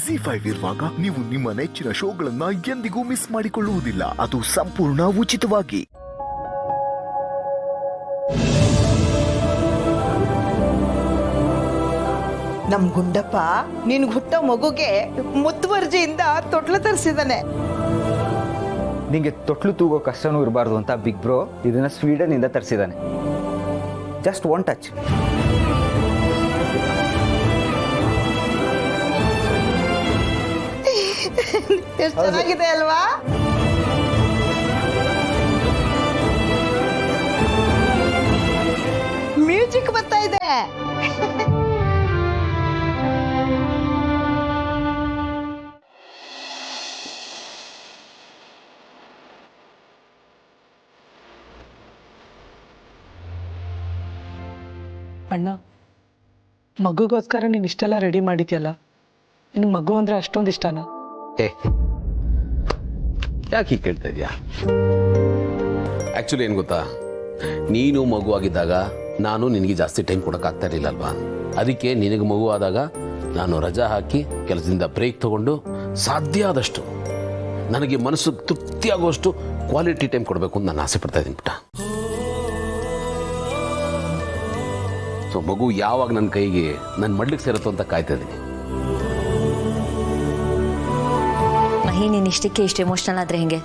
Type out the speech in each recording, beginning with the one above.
ZEE5 ಇರುವಾಗ ನೀವು ನಿಮ್ಮ ನೆಚ್ಚಿನ ಶೋಗಳನ್ನ ಎಂದಿಗೂ ಮಿಸ್ ಮಾಡಿಕೊಳ್ಳುವುದಿಲ್ಲ. ಅದು ಸಂಪೂರ್ಣ ಉಚಿತವಾಗಿ. ನಮ್ ಗುಂಡಪ್ಪ ನಿನ್ಗೆ ಹುಟ್ಟೋ ಮಗುಗೆ ಮುತುವರ್ಜಿಯಿಂದ ತೊಟ್ಲು ತರಿಸಿದಾನೆ. ನಿಂಗೆ ತೊಟ್ಲು ತೂಗೋ ಕಷ್ಟನೂ ಇರಬಾರ್ದು ಅಂತ ಬಿಗ್ ಬ್ರೋ ಇದನ್ನ ಸ್ವೀಡನ್ ಇಂದ ತರಿಸಿದಾನೆ. Just one touch. ಎಷ್ಟು ಚೆನ್ನಾಗಿದೆ ಅಲ್ವಾ? ಮ್ಯೂಸಿಕ್ ಬರ್ತಾ ಇದೆ. ಅಣ್ಣ, ಮಗುಗೋಸ್ಕರ ನೀನು ಇಷ್ಟೆಲ್ಲ ರೆಡಿ ಮಾಡಿದ್ಯಲ್ಲ, ನಿನಗೆ ಮಗು ಅಂದರೆ ಅಷ್ಟೊಂದು ಇಷ್ಟನಾ? ಯಾಕೆ ಹೀಗೆ ಕೇಳ್ತಾ ಇದೆಯಾ? ಆ್ಯಕ್ಚುಲಿ ಏನು ಗೊತ್ತಾ, ನೀನು ಮಗು ಆಗಿದ್ದಾಗ ನಾನು ನಿನಗೆ ಜಾಸ್ತಿ ಟೈಮ್ ಕೊಡೋಕ್ಕಾಗ್ತಾ ಇರಲಿಲ್ಲಲ್ವಾ. ಅದಕ್ಕೆ ನಿನಗೆ ಮಗು ಆದಾಗ ನಾನು ರಜಾ ಹಾಕಿ ಕೆಲಸದಿಂದ ಬ್ರೇಕ್ ತೊಗೊಂಡು ಸಾಧ್ಯ ಆದಷ್ಟು ನನಗೆ ಮನಸ್ಸು ತೃಪ್ತಿಯಾಗುವಷ್ಟು ಕ್ವಾಲಿಟಿ ಟೈಮ್ ಕೊಡಬೇಕು ಅಂತ ನಾನು ಆಸೆ ಪಡ್ತಾ ಇದ್ದೀನಿ ಪುಟ್ಟ. ಸೊ ಮಗು ಯಾವಾಗ ನನ್ನ ಕೈಗೆ ನನ್ನ ಮಡ್ಲಿಕ್ಕೆ ಸೇರುತ್ತೋ ಅಂತ ಕಾಯ್ತಾ ಇದ್ದೀನಿ. ಮಹಿ, ನೀನು ಇಷ್ಟಕ್ಕೆ ಇಷ್ಟು ಎಮೋಷ್ನಲ್ ಆದರೆ ಹೆಂಗೆ?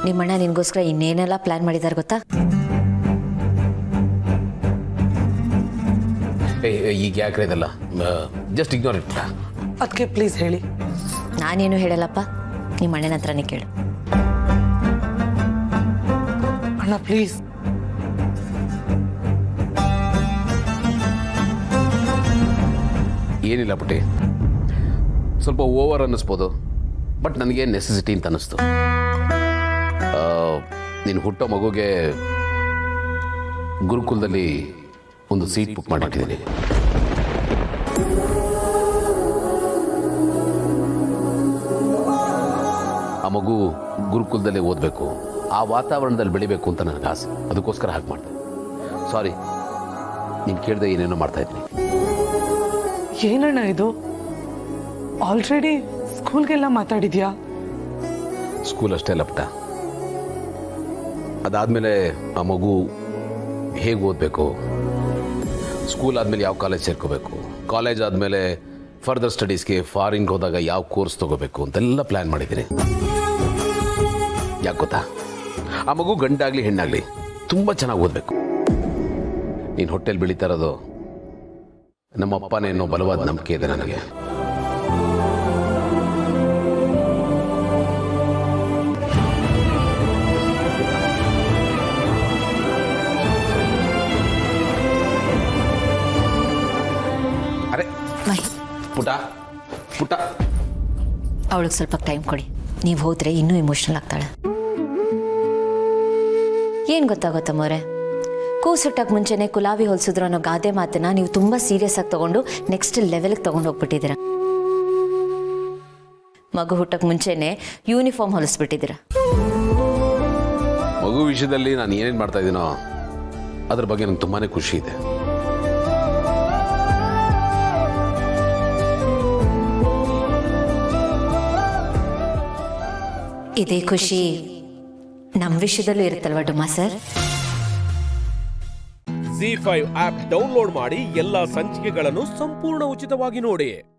ನಿಮ್ಮಣ್ಣ ನಿನಗೋಸ್ಕರ ಇನ್ನೇನೆಲ್ಲ ಪ್ಲ್ಯಾನ್ ಮಾಡಿದ್ದಾರೆ ಗೊತ್ತಾ? ಈಗ ಯಾಕೆ ಇದೆಲ್ಲ ಜಸ್ಟ್ ಇಗ್ನೋರ್ ಇಟ್ಟ. ಅದಕ್ಕೆ ಪ್ಲೀಸ್ ಹೇಳಿ. ನಾನೇನು ಹೇಳಲ್ಲಪ್ಪ, ನಿಮ್ಮ ಅಣ್ಣನ ಹತ್ರನೇ ಕೇಳು. ಅಣ್ಣ ಪ್ಲೀಸ್. ಏನಿಲ್ಲ ಪುಟ್ಟಿ, ಸ್ವಲ್ಪ ಓವರ್ ಅನ್ನಿಸ್ಬೋದು, ಬಟ್ ನನಗೆ ನೆಸೆಸಿಟಿ ಅಂತ ಅನ್ನಿಸ್ತು. ನೀನು ಹುಟ್ಟೋ ಮಗುಗೆ ಗುರುಕುಲದಲ್ಲಿ ಒಂದು ಸೀಟ್ ಬುಕ್ ಮಾಡಿಟ್ಟಿದ್ದೀನಿ. ಆ ಮಗು ಗುರುಕುಲದಲ್ಲೇ ಓದಬೇಕು, ಆ ವಾತಾವರಣದಲ್ಲಿ ಬೆಳಿಬೇಕು ಅಂತ ನನಗೆ ಆಸೆ. ಅದಕ್ಕೋಸ್ಕರ ಹಾಗೆ ಮಾಡಿದೆ. ಸಾರಿ, ನೀನು ಕೇಳಿದೆ ಏನೇನೋ ಮಾಡ್ತಾ ಇದ್ದೀನಿ. ಏನಣ್ಣ ಇದು? ಆಲ್ರೆಡಿ ಸ್ಕೂಲ್ಗೆಲ್ಲ ಮಾತಾಡಿದ್ಯಾ? ಸ್ಕೂಲ್ ಅಷ್ಟೇ ಅಲ್ಲ ಪುಟ್ಟ, ಅದಾದಮೇಲೆ ಆ ಮಗು ಹೇಗೆ ಓದಬೇಕು, ಸ್ಕೂಲ್ ಆದಮೇಲೆ ಯಾವ ಕಾಲೇಜ್ ಸೇರ್ಕೋಬೇಕು, ಕಾಲೇಜ್ ಆದಮೇಲೆ ಫರ್ದರ್ ಸ್ಟಡೀಸ್ಗೆ ಫಾರಿನ್ಗೆ ಹೋದಾಗ ಯಾವ ಕೋರ್ಸ್ ತೊಗೋಬೇಕು ಅಂತೆಲ್ಲ ಪ್ಲ್ಯಾನ್ ಮಾಡಿದ್ದೀನಿ. ಯಾಕೆ ಗೊತ್ತಾ, ಆ ಮಗು ಗಂಡಾಗಲಿ ಹೆಣ್ಣಾಗಲಿ ತುಂಬ ಚೆನ್ನಾಗಿ ಓದಬೇಕು. ನೀನು ಹೊಟ್ಟೆಲಿ ಬೆಳೀತಾ ಇರೋದು ನಮ್ಮ ಅಪ್ಪನೇ ಅನ್ನೋ ಬಲವಾದ ನಂಬಿಕೆ ಇದೆ ನನಗೆ. ಅರೆ ಪುಟ ಪುಟ, ಅವಳಿಗೆ ಸ್ವಲ್ಪ ಟೈಮ್ ಕೊಡಿ. ನೀವು ಹೋದರೆ ಇನ್ನೂ ಎಮೋಷ್ನಲ್ ಆಗ್ತಾಳೆ. ಏನು ಗೊತ್ತಾಗುತ್ತಮ್ಮವ್ರೆ, ಕೂಸುಟ್ಟಕ್ಕೆ ಮುಂಚೆನೇ ಕುಲಾವಿ ಹೊಲಿಸಿದ್ರು ಅನ್ನೋ ಗಾದೆ ಮಾತನ್ನ ನೀವು ತುಂಬ ಸೀರಿಯಸ್ ಆಗಿ ತೊಗೊಂಡು ನೆಕ್ಸ್ಟ್ ಲೆವೆಲ್ಗೆ ತೊಗೊಂಡು ಹೋಗ್ಬಿಟ್ಟಿದ್ದೀರ. ಮಗು ಹುಟ್ಟಕ್ಕೆ ಮುಂಚೆನೇ ಯೂನಿಫಾರ್ಮ್ ಹೊಲಿಸ್ಬಿಟ್ಟಿದ್ದೀರ. ಮಗು ವಿಷಯದಲ್ಲಿ ನಾನು ಏನೇನು ಮಾಡ್ತಾ ಇದ್ದೀನೋ ಅದ್ರ ಬಗ್ಗೆ ನಂಗೆ ತುಂಬಾ ಖುಷಿ ಇದೆ. ಇದೇ ಖುಷಿ ನಮ್ಮ ವಿಷಯದಲ್ಲೂ ಇರುತ್ತಲ್ವ ಡುಮಾ ಸರ್? ZEE5 ಆಪ್ ಡೌನ್ಲೋಡ್ ಮಾಡಿ ಎಲ್ಲಾ ಸಂಚಿಕೆಗಳನ್ನು ಸಂಪೂರ್ಣ ಉಚಿತವಾಗಿ ನೋಡಿ.